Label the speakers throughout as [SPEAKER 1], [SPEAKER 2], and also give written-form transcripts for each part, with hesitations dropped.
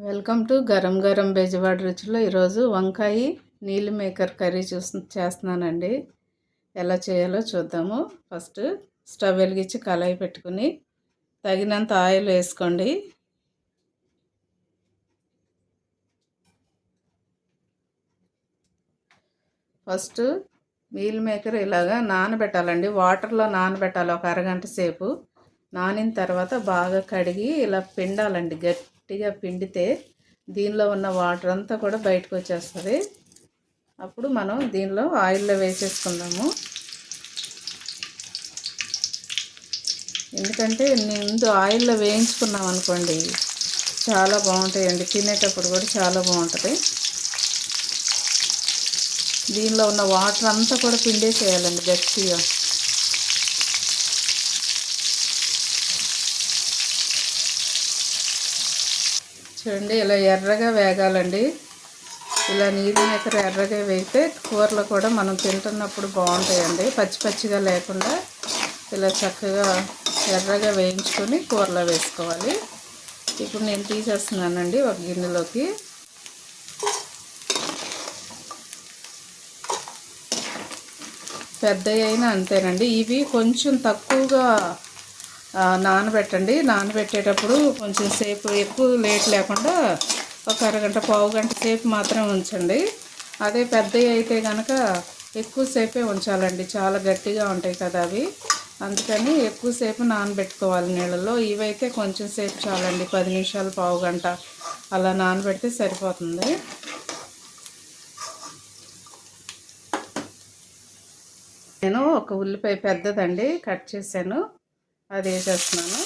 [SPEAKER 1] Welcome to garam garam Bezawada రుచిలో. ఈరోజు వంకాయ నీళ్ళు మేకర్ కర్రీ చేస్తున్నానండి. ఎలా చేయాలో చూద్దాము. ఫస్ట్ స్టవ్ వెలిగించి కళాయి పెట్టుకుని తగినంత ఆయిల్ వేసుకోండి. ఫస్ట్ మీల్ మేకర్ ఇలాగా నానబెట్టాలండి. వాటర్లో నానబెట్టాలి ఒక అరగంట సేపు. నానిన తర్వాత బాగా కడిగి ఇలా పిండాలండి. గట్టిగా పిండితే దీనిలో ఉన్న వాటర్ అంతా కూడా బయటకు వచ్చేస్తుంది. అప్పుడు మనం దీనిలో ఆయిల్లో వేసేసుకుందాము. ఎందుకంటే ముందు ఆయిల్లో వేయించుకున్నాం అనుకోండి చాలా బాగుంటాయండి. తినేటప్పుడు కూడా చాలా బాగుంటుంది. దీనిలో ఉన్న వాటర్ అంతా కూడా పిండేసేయాలండి గట్టిగా. చూడండి, ఇలా ఎర్రగా వేగాలండి. ఇలా నీళ్ళు మేకర్ ఎర్రగా వేగితే కూరలు కూడా మనం తింటున్నప్పుడు బాగుంటాయండి. పచ్చి పచ్చిగా లేకుండా ఇలా చక్కగా ఎర్రగా వేయించుకొని కూరలో వేసుకోవాలి. ఇప్పుడు నేను తీసేస్తున్నానండి ఒక గిన్నెలోకి. పెద్దవి అయినా అంతేనండి. ఇవి కొంచెం తక్కువగా నానబెట్టండి. నానబెట్టేటప్పుడు కొంచెం సేపు ఎక్కువ లేట్ లేకుండా ఒక అరగంట పావు గంట సేపు మాత్రమే ఉంచండి. అదే పెద్దవి అయితే కనుక ఎక్కువసేపే ఉంచాలండి. చాలా గట్టిగా ఉంటాయి కదా అవి. అందుకని ఎక్కువసేపు నానబెట్టుకోవాలి నీళ్ళల్లో. ఇవైతే కొంచెం సేపు చాలండి. 10 నిమిషాలు పావు గంట అలా నానబెడితే సరిపోతుంది. నేను ఒక ఉల్లిపాయ పెద్దదండి కట్ చేశాను, అది వేసేస్తున్నాను.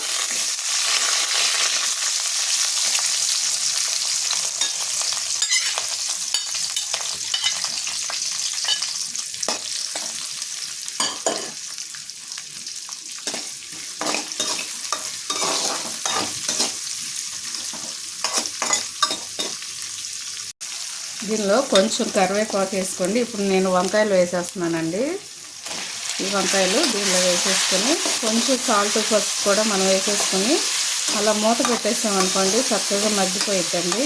[SPEAKER 1] దీనిలో కొంచెం కరివేపాకు వేసుకోండి. ఇప్పుడు నేను వంకాయలు వేసేస్తున్నానండి. ఈ వంకాయలు దీనిలో వేసేసుకొని కొంచెం సాల్ట్ పసుపు కూడా మనం వేసేసుకొని అలా మూత పెట్టేసామనుకోండి చక్కగా మగ్గిపోయిద్దండి.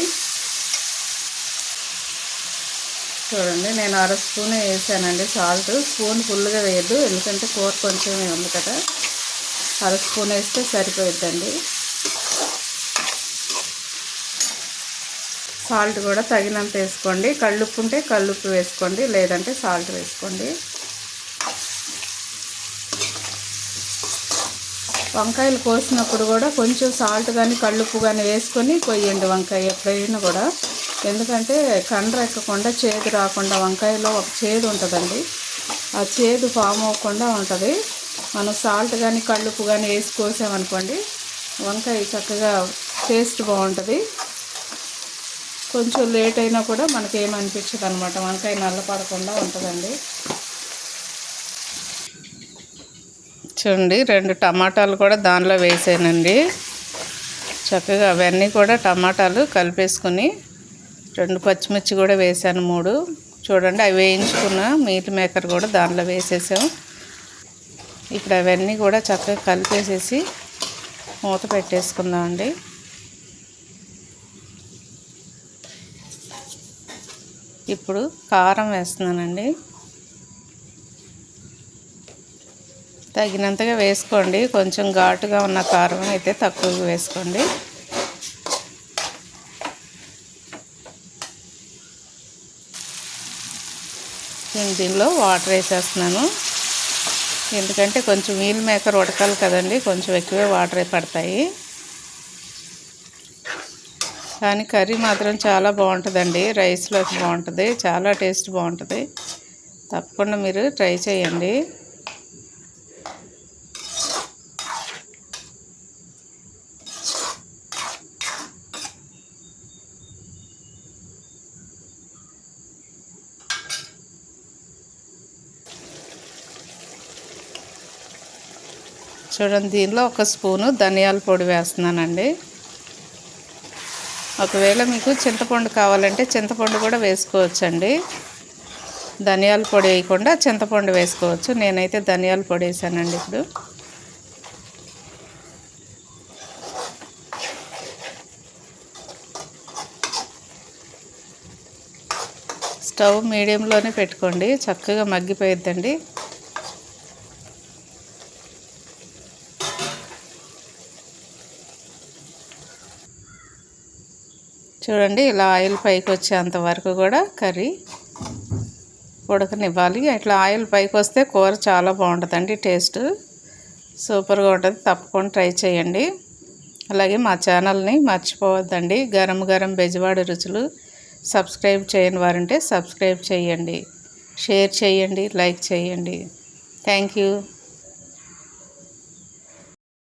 [SPEAKER 1] చూడండి, నేను 1/2 స్పూన్ వేసానండి సాల్ట్. స్పూన్ ఫుల్గా వేయద్దు, ఎందుకంటే కూర కొంచెమే ఉంది కదా. 1/2 స్పూన్ వేస్తే సరిపోయిద్దండి. సాల్ట్ కూడా తగినంత వేసుకోండి. కళ్ళుప్పు ఉంటే కళ్ళుప్పు వేసుకోండి, లేదంటే సాల్ట్ వేసుకోండి. వంకాయలు కోసినప్పుడు కూడా కొంచెం సాల్ట్ కానీ కళ్ళుప్పు కానీ వేసుకొని కొయ్యండి వంకాయ ఎప్పుడైనా కూడా. ఎందుకంటే కండ్ర ఎక్కకుండా చేదు రాకుండా, వంకాయలో ఒక చేదు ఉంటుందండి, ఆ చేదు ఫామ్ అవ్వకుండా ఉంటుంది. మనం సాల్ట్ కానీ కళ్ళుప్పు కానీ వేసి కోసామనుకోండి వంకాయ చక్కగా టేస్ట్ బాగుంటుంది. కొంచెం లేట్ అయినా కూడా మనకేమనిపించదు అనమాట. వంకాయ నల్లపడకుండా ఉంటుందండి. చూడండి, 2 టమాటాలు కూడా దానిలో వేసానండి. చక్కగా అవన్నీ కూడా టమాటాలు కలిపేసుకుని 2 పచ్చిమిర్చి కూడా వేసాను, 3. చూడండి, అవి వేయించుకున్న మీల్ మేకర్ కూడా దానిలో వేసేసాం. ఇప్పుడు అవన్నీ కూడా చక్కగా కలిపేసేసి మూత పెట్టేసుకుందామండి. ఇప్పుడు కారం వేస్తున్నానండి. తగినంతగా వేసుకోండి. కొంచెం ఘాటుగా ఉన్న కారం అయితే తక్కువగా వేసుకోండి. నేను దీనిలో వాటర్ వేసేస్తున్నాను. ఎందుకంటే కొంచెం మీల్ మేకర్ ఉడకాలి కదండి, కొంచెం ఎక్కువే వాటరే పడతాయి. కానీ కర్రీ మాత్రం చాలా బాగుంటుందండి. రైస్లోకి బాగుంటుంది, చాలా టేస్ట్ బాగుంటుంది. తప్పకుండా మీరు ట్రై చేయండి. చూడండి, దీనిలో 1 స్పూను ధనియాల పొడి వేస్తున్నానండి. ఒకవేళ మీకు చింతపండు కావాలంటే చింతపండు కూడా వేసుకోవచ్చండి. ధనియాల పొడి వేయకుండా చింతపండు వేసుకోవచ్చు. నేనైతే ధనియాల పొడి వేసానండి. ఇప్పుడు స్టవ్ మీడియంలోనే పెట్టుకోండి, చక్కగా మగ్గిపోయిద్దండి. చూడండి, ఇలా ఆయిల్ పైకి వచ్చేంత వరకు కూడా కర్రీ ఉడకనివ్వాలి. ఇట్లా ఆయిల్ పైకి వస్తే కూర చాలా బాగుంటుందండి, టేస్ట్ సూపర్గా ఉంటుంది. తప్పకుండా ట్రై చేయండి. అలాగే మా ఛానల్ని మర్చిపోవద్దండి. గరం గరం బెజవాడ రుచులు సబ్స్క్రైబ్ చేయని వారుంటే సబ్స్క్రైబ్ చేయండి, షేర్ చేయండి, లైక్ చేయండి. Thank you.